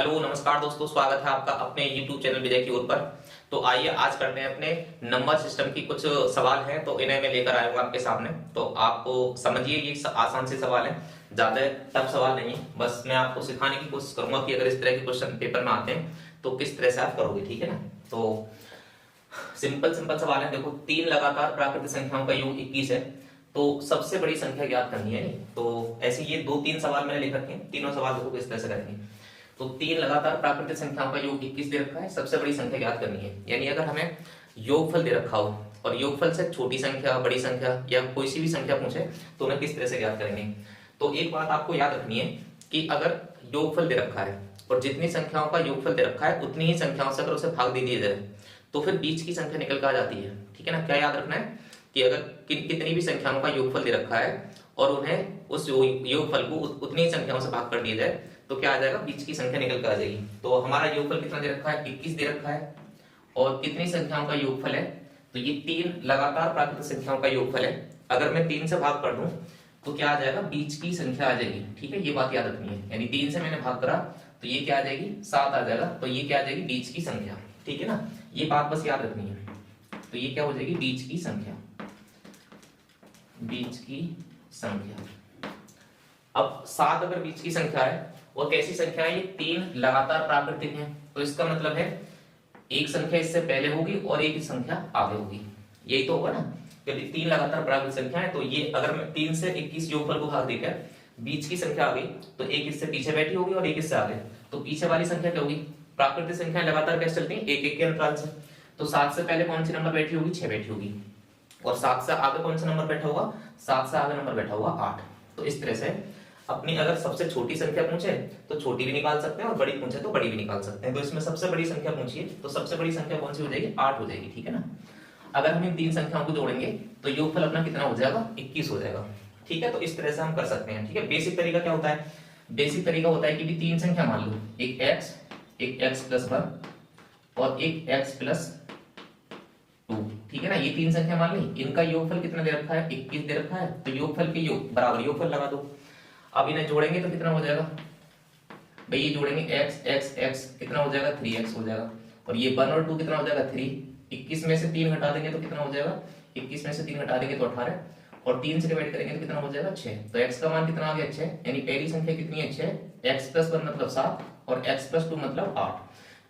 Hello नमस्कार दोस्तों, स्वागत है आपका अपने YouTube चैनल विजय की ओर पर। तो आइए आज करते हैं अपने नंबर सिस्टम की कुछ सवाल हैं, तो इन्हें मैं लेकर आया हूँ आपके सामने। तो आपको समझिए, ये आसान से सवाल है, ज्यादा टफ सवाल नहीं है। बस मैं आपको सिखाने की कोशिश करूंगा कि अगर इस तरह के क्वेश्चन पेपर में आते हैं तो किस तरह से आप करोगे, ठीक है ना। तो सिंपल सिंपल सवाल है। देखो, 3 लगातार प्राकृतिक संख्याओं का योग 21 है, तो सबसे बड़ी संख्या ज्ञात करनी है। तो ऐसे ये 2-3 सवाल मैंने लिख रखे हैं, तीनों सवाल देखो किस तरह से करेंगे। तो 3 लगातार प्राकृतिक संख्याओं का योग 21 दे रखा है, सबसे बड़ी संख्या ज्ञात करनी है। यानी अगर हमें योगफल दे रखा हो और योगफल से छोटी संख्या, बड़ी संख्या या कोई सी भी संख्या पूछे तो उन्हें किस तरह से ज्ञात करेंगे। तो एक बात आपको याद रखनी है कि अगर योगफल दे रखा है और जितनी संख्याओं का योगफल दे रखा है उतनी ही संख्याओं से अगर उसे भाग दे दिया जाए तो फिर बीच की संख्या निकल कर आ जाती है, ठीक है ना। क्या याद रखना है कि अगर कितनी भी संख्याओं का योगफल दे रखा है और उन्हें उस योगफल को उतनी ही संख्याओं से भाग कर दिया जाए तो क्या आ जाएगा, बीच की संख्या निकल कर आ जाएगी। तो हमारा योगफल कितना दे रखा है, 21 दे रखा है। और कितनी संख्याओं का योगफल है, तो ये 3 लगातार प्राकृतिक संख्याओं का योगफल है। अगर मैं 3 से भाग कर दूं तो क्या आ जाएगा, बीच की संख्या आ जाएगी, ठीक है। ये बात याद रखनी है, यानी 3 से मैंने भाग करा तो ये क्या आ जाएगी, 7 आ जाएगा। तो ये क्या आ जाएगी, बीच की संख्या, ठीक है ना। ये बात बस याद रखनी है। तो ये क्या हो जाएगी, बीच की संख्या, बीच की संख्या। अब 7 अगर बीच की संख्या है और कैसी संख्या है, ये 3 लगातार प्राकृतिक हैं, तो इसका मतलब है एक संख्या इससे पहले होगी और एक संख्या आगे होगी। यही तो होगा ना, यदि 3 लगातार प्राकृतिक संख्या है तो ये अगर मैं 3 से 21 योगफल को भाग देकर बीच की संख्या आ गई तो एक इससे पीछे बैठी होगी और एक इससे आगे। तो पीछे वाली संख्या क्या होगी, प्राकृतिक संख्या लगातार कैसे चलती है, एक एक के अंतराल से। तो 7 से पहले कौन सी नंबर बैठी होगी, 6 बैठी होगी। और 7 से आगे कौन सा नंबर बैठा होगा, 7 से आगे नंबर बैठा होगा 8। तो इस तरह से अपनी अगर सबसे छोटी संख्या पूछे तो छोटी भी निकाल सकते हैं और बड़ी पूछे तो बड़ी भी निकाल सकते हैं। तो इसमें सबसे बड़ी संख्या पूछिए तो सबसे बड़ी संख्या कौन सी हो जाएगी, 8 हो जाएगी, ठीक है ना। अगर हम इन 3 संख्याओं को जोड़ेंगे तो योगफल अपना कितना हो जाएगा, 21 हो जाएगा, ठीक है। तो इस तरह से हम कर सकते हैं, ठीक है। बेसिक तरीका क्या होता है, बेसिक तरीका होता है कि भी 3 संख्या मान लो, एक x प्लस 1 और एक x प्लस 2, ठीक है ना। ये 3 संख्या मान ली, इनका योगफल कितना दे रखा है, 21 दे रखा है। तो योगफल के योग बराबर योगफल लगा दो। अब इन्हें जोड़ेंगे तो कितना हो जाएगा भाई, ये जोड़ेंगे x कितना हो जाएगा, 3x हो जाएगा। और ये 1 और 2 कितना हो जाएगा, 3। 21 में से 3 घटा देंगे तो कितना हो जाएगा, 21 में से 3 घटा देंगे तो 18 और 3 से डिवाइड करेंगे तो कितना हो जाएगा, 6। तो x का मान कितना आ गया, 6। यानी पहली संख्या कितनी है, 6। x प्लस 1 मतलब 7 और x प्लस 2 मतलब 8।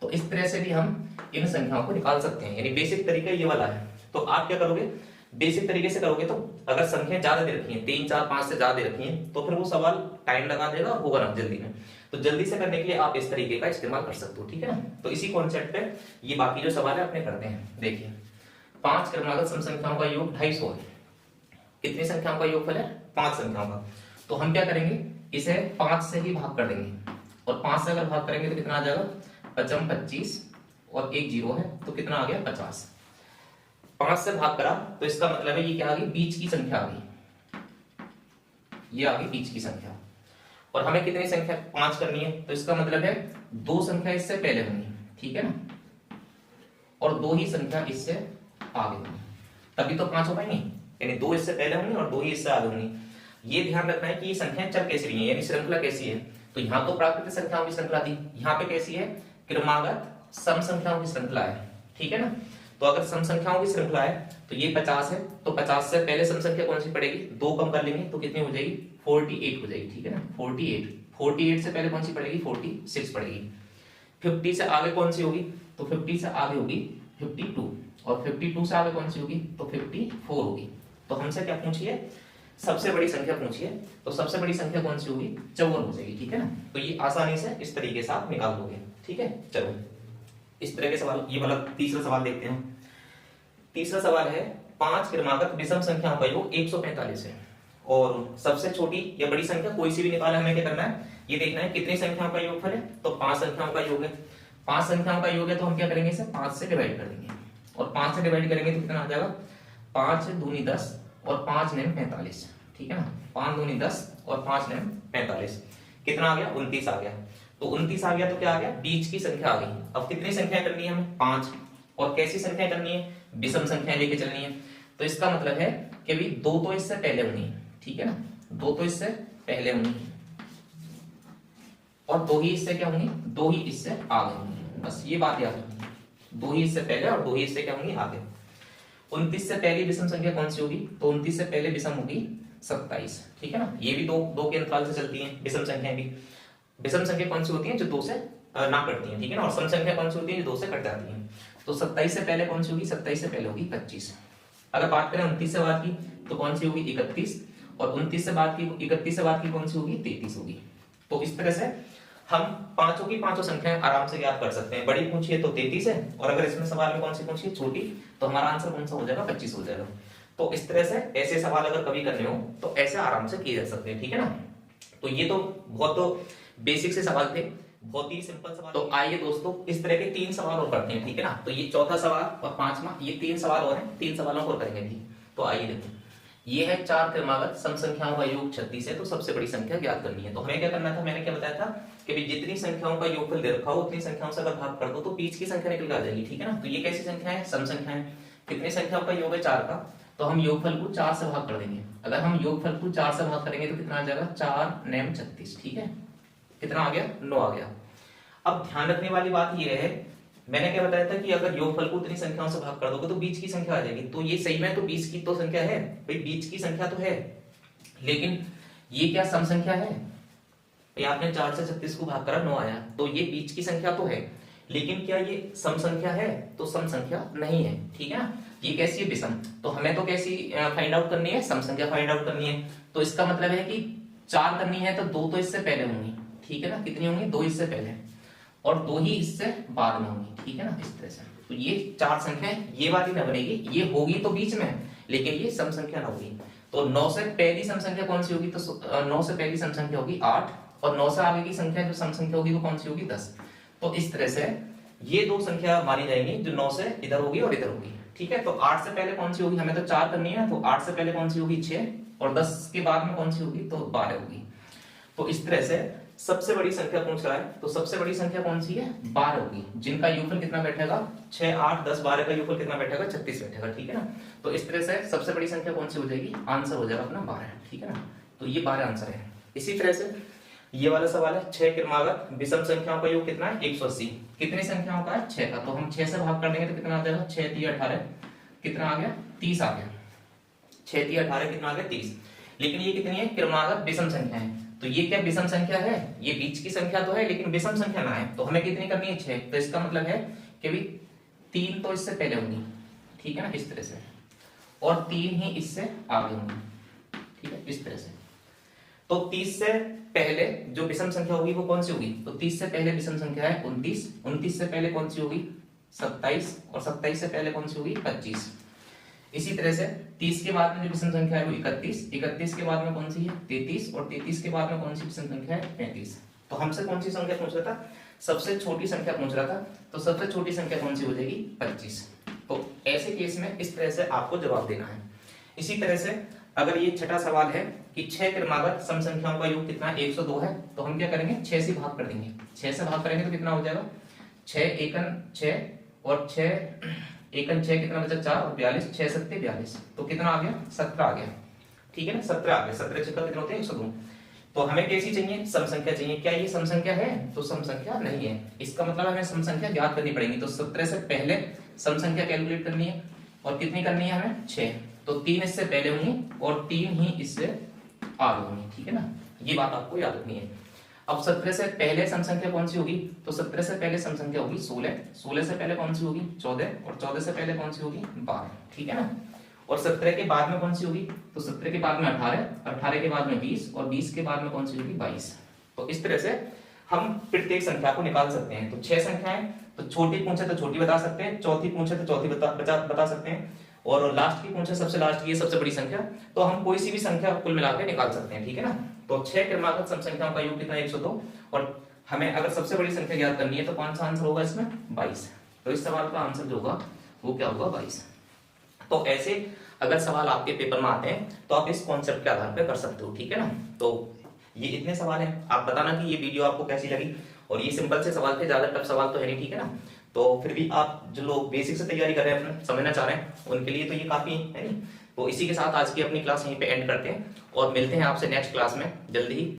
तो इस तरह से भी हम इन संख्याओं को निकाल सकते हैं। यानी बेसिक तरीका ये वाला है। तो आप क्या करोगे, बेसिक तरीके से करोगे तो अगर संख्या ज्यादा दे रखी है, 3 4 5 से ज्यादा दे रखी है तो फिर वो सवाल टाइम लगा देगा और होगा ना जल्दी में। तो जल्दी से करने के लिए आप इस तरीके का इस्तेमाल कर सकते हो, ठीक है ना। तो इसी कॉन्सेप्ट पे ये बाकी जो सवाल है अपने करते हैं। देखिए, 5 क्रमागत सम संख्याओं का योग 250 है। कितनी संख्याओं का योगफल है, 5 संख्याओं का। तो हम क्या करेंगे, इसे 5 से ही भाग कर देंगे और 5 से अगर भाग करेंगे तो कितना आ जाएगा, 5 25 और एक 0 है तो कितना आ गया, 50। 5 से भाग करा तो इसका मतलब है ये क्या आ गई, बीच की संख्या आ गई, ये आ गई बीच की संख्या। और हमें कितनी संख्या 5 करनी है, तो इसका मतलब है 2 संख्या इससे पहले होंगी, ठीक है ना, और 2 ही संख्या इससे आगे होंगी, तभी तो 5 हो पाएंगे। यानी 2 इससे पहले होंगी और 2 ही इससे आगे होंगी। ये ध्यान रखना है कि ये संख्याएं चल कैसी रही है, यानी श्रृंखला कैसी है। तो यहाँ तो प्राकृतिक संख्याओं की श्रृंखला थी, यहाँ पे कैसी है, क्रमागत सम संख्याओं की श्रृंखला है, ठीक है ना। तो अगर सम संख्याओं की श्रृंखला है तो ये 50 है, तो 50 से पहले सम संख्या कौन सी पड़ेगी, 2 कम कर लेंगे तो कितनी हो जाएगी, 48 हो जाएगी, ठीक है ना। 48 से पहले कौन सी पड़ेगी, 46 पड़ेगी। 50 से आगे कौन सी होगी, तो 50 से आगे होगी 52 और 52 से आगे कौन सी होगी, तो 54 होगी। तो हमसे क्या पूछिए, सबसे बड़ी संख्या पूछिए। तो सबसे बड़ी संख्या कौन सी होगी, 54 हो जाएगी, ठीक है ना। तो ये आसानी से इस तरीके से आप निकाल दोगे, ठीक है। चलो इस तरह के सवाल, ये वाला तीसरा सवाल देखते हैं। तीसरा सवाल है, 5 क्रमागत विषम संख्याओं का योग 145 है और सबसे छोटी या बड़ी संख्या कोई सी भी निकालना, हमें क्या करना है, ये देखना है कितनी संख्याओं का योगफल है, तो 5 संख्याओं का योग है। 5 संख्याओं का योग है तो हम क्या करेंगे, इसे 5 से डिवाइड कर देंगे और 5 से डिवाइड करेंगे तो कितना आ जाएगा, 5 दूनी 10 और 5 9 45, ठीक है ना। 5 दूनी 10 और 5 9 45 कितना आ गया, 29 आ गया। तो 29 आ गया तो क्या आ गया, बीच की संख्या आ गई। अब कितनी संख्या करनी है हमें, 5। और कैसी संख्या करनी है, विषम संख्या लेके चलनी है। तो इसका मतलब है कि भी 2 तो इससे पहले होनी है, ठीक है ना, 2 तो इससे पहले होनी है और दो ही इससे क्या होंगी, दो ही इससे आगे होंगी। बस ये बात याद रखनी, दो ही इससे पहले और दो ही इससे क्या होंगी, आगे। 29 से पहली विषम संख्या कौन सी होगी, तो 29 से पहले विषम होगी 27, ठीक है ना। ये भी दो के अंतराल से चलती है विषम संख्या भी। विषम संख्या कौन सी होती है, जो दो से ना कटती है, ठीक है ना। और सम संख्या कौन सी होती है, जो दो से कट जाती है। तो 27 से पहले कौन सी होगी, 27 से पहले होगी 25। अगर बात करें 29 से बाद की, तो कौन सी होगी, 31। और 29 से बाद की, 31 से बाद की कौन सी होगी, 33 होगी। तो इस तरह से हम पांचों की पांचों संख्याएं आराम से याद कर सकते हैं। बड़ी पूछिए तो 33 है, और अगर इसमें सवाल में कौन सी पूछिए, छोटी, तो हमारा आंसर कौन सा हो जाएगा, 25 हो जाएगा। तो इस तरह से ऐसे सवाल अगर कभी करने हो तो ऐसे आराम से किए जा सकते हैं, ठीक है ना। तो ये तो बहुत बेसिक से सवाल थे, बहुत ही सिंपल सवाल। तो आइए दोस्तों, इस तरह के 3 सवाल और करते हैं, ठीक है ना। तो ये चौथा सवाल और पांचवा, ये 3 सवाल और हैं, 3 सवालों को करेंगे, ठीक। तो आइए देखो, ये है 4 क्रमागत सम संख्याओं का योग 36 है, तो सबसे बड़ी संख्या ज्ञात करनी है। तो हमें क्या करना था, मैंने क्या बताया था कि भी जितनी संख्याओं का योगफल दे रखा हो उतनी संख्याओं से अगर भाग कर दो तो बीच की संख्या निकल के आ जाएगी, ठीक है ना। तो ये कैसी संख्या है, सम संख्या है। कितनी संख्याओं का योग है, 4 का, तो हम योगफल को 4 से भाग कर देंगे। अगर हम योगफल को 4 से भाग करेंगे तो कितना आ जाएगा, 4 9 36, ठीक है। कितना आ गया, 9 आ गया। अब ध्यान रखने वाली बात ये है, मैंने क्या बताया था कि अगर योगफल को उतनी संख्याओं से भाग कर दोगे तो बीच की संख्या आ जाएगी। तो ये सही में तो बीच की तो संख्या है भाई, बीच की संख्या तो है, लेकिन ये क्या सम संख्या है भाई। आपने 4 से 36 को भाग करा, 9 आया, तो ये बीच की संख्या तो है, लेकिन क्या ये सम संख्या है, तो सम संख्या नहीं है, ठीक है ना। ये कैसी है, विषम। तो हमें तो कैसी फाइंड आउट करनी है, सम संख्या फाइंड आउट करनी है। तो इसका मतलब है कि 4 करनी है तो 2 तो इससे पहले होंगी, ठीक है ना। कितनी होंगी, 2 इससे पहले, और 2 ही इससे बाद में होंगी, ठीक है ना, इस तरह से। तो ये 4 संख्या, ये वाली ना बनेगी, ये होगी तो बीच में, लेकिन ये सम संख्या ना होगी। तो 9 से पहली सम संख्या कौन सी होगी, तो 9 से पहली सम संख्या होगी 8, और 9 से आगे की संख्या जो सम संख्या होगी वो कौन सी होगी, 10। तो इस तरह से ये 2 संख्या मानी जाएंगी जो 9 से इधर होगी और इधर होगी, ठीक है। तो 8 से पहले कौन सी होगी, हमें तो 4 करनी है, तो 8 से पहले कौन सी होगी, 6, और 10 के बाद में कौन सी होगी, तो 12 होगी। तो इस तरह से सबसे बड़ी संख्या पूछ रहा है, तो सबसे बड़ी संख्या कौन सी है, 12 होगी, जिनका योगफल कितना बैठेगा, 6 8 10 12 का योगफल कितना बैठेगा, 36 बैठेगा, ठीक है ना। तो इस तरह से सबसे बड़ी संख्या कौन सी हो जाएगी, आंसर हो जाएगा अपना 12, ठीक है ना। तो ये 12 आंसर है। इसी तरह से ये वाला सवाल है, 6 क्रमागत विषम संख्याओं का योग कितना है, 180। कितनी संख्याओं का है, 6 का। तो हम 6 से भाग कर देंगे तो कितना आ जाएगा, 6 3 18, कितना आ गया, 30 आ गया। 6 3 18 कितना आ गया, 30। लेकिन ये कितनी है, क्रमागत विषम संख्या है। तो ये क्या विषम संख्या है, ये बीच की संख्या तो है लेकिन विषम संख्या ना है। तो हमें कितनी करनी है, 6। तो इसका मतलब है कि भी 3 तो इससे पहले होंगी, ठीक है ना, इस तरह से, और 3 ही इससे आगे होंगी, ठीक है, इस तरह से। तो 30 से पहले जो विषम संख्या होगी वो कौन सी होगी, तो 30 से पहले विषम संख्या है 29, 29 से पहले कौन सी होगी, 27, और 27 से पहले कौन सी होगी, 25। इसी तरह से 30 के बाद में जो विषम संख्या है वो 31, 31 के बाद में कौन सी है, 33, और 33 के बाद में कौन सी विषम संख्या है, 35। तो हमसे कौन सी संख्या पूछ रहा था, सबसे छोटी संख्या पूछ रहा था। तो सबसे छोटी संख्या कौन सी हो जाएगी, 25। तो ऐसे केस में इस तरह से आपको जवाब देना है। इसी तरह से अगर ये छठा सवाल है कि 6 क्रमागत सम संख्याओं का योग कितना है, 102 है, तो हम क्या करेंगे, 6 से भाग कर देंगे। 6 से भाग करेंगे तो कितना हो जाएगा, 6 एकन 6, और 6 एकन 6 कितना बचा, 4, और 42, 6 7 42, तो कितना आ गया, 17 आ गया, ठीक है ना, 17 आ गया। 17 6 कितना होते हैं, 102। तो हमें कैसी चाहिए, सम संख्या चाहिए। क्या ये सम संख्या है, तो सम संख्या नहीं है। इसका मतलब हमें सम संख्या ज्ञात करनी पड़ेगी। तो 17 से पहले सम संख्या कैलकुलेट करनी है, और कितनी करनी है हमें, 6। तो 3 इससे पहले होंगी और 3 ही इससे आगे होंगी, ठीक है ना। ये बात आपको याद रखनी है। अब 17 से पहले सम संख्या कौन सी होगी, तो 17 से पहले सम संख्या होगी 16, 16 से पहले कौन सी होगी, 14, और 14 से पहले कौन सी होगी, 12, ठीक है ना। और 17 के बाद में कौन सी होगी, तो 17 के बाद में 18, 18 के बाद में 20, और 20 के बाद में कौन सी होगी, 22। तो इस तरह से हम प्रत्येक संख्या को निकाल सकते हैं। तो 6 संख्याएं, तो छोटी पूछे तो छोटी बता सकते हैं, चौथी पूछे तो चौथी बता सकते हैं, और लास्ट की पूछे सबसे लास्ट की सबसे बड़ी संख्या, तो हम कोई सी भी संख्या कुल मिलाकर निकाल सकते हैं, ठीक है ना। तो 6 क्रमागत सम संख्याओं का योग कितना, 102, और हमें अगर सबसे बड़ी संख्या ज्ञात करनी है तो कौन सा आंसर होगा इसमें, 22। तो इस सवाल का आंसर जो होगा वो क्या होगा, 22। तो ऐसे अगर सवाल आपके पेपर में आते हैं तो आप इस कॉन्सेप्ट के आधार पर कर सकते हो, ठीक है ना। तो ये इतने सवाल हैं, आप बताना कि ये वीडियो आपको कैसी लगी। और ये सिंपल से सवाल थे, ज्यादा टफ सवाल तो है नहीं, ठीक है ना। तो फिर भी आप जो लोग बेसिक से तैयारी कर रहे हैं, अपना समझना चाह रहे हैं, उनके लिए तो ये काफी है नहीं। तो इसी के साथ आज की अपनी क्लास यहीं पे एंड करते हैं, और मिलते हैं आपसे नेक्स्ट क्लास में जल्दी ही।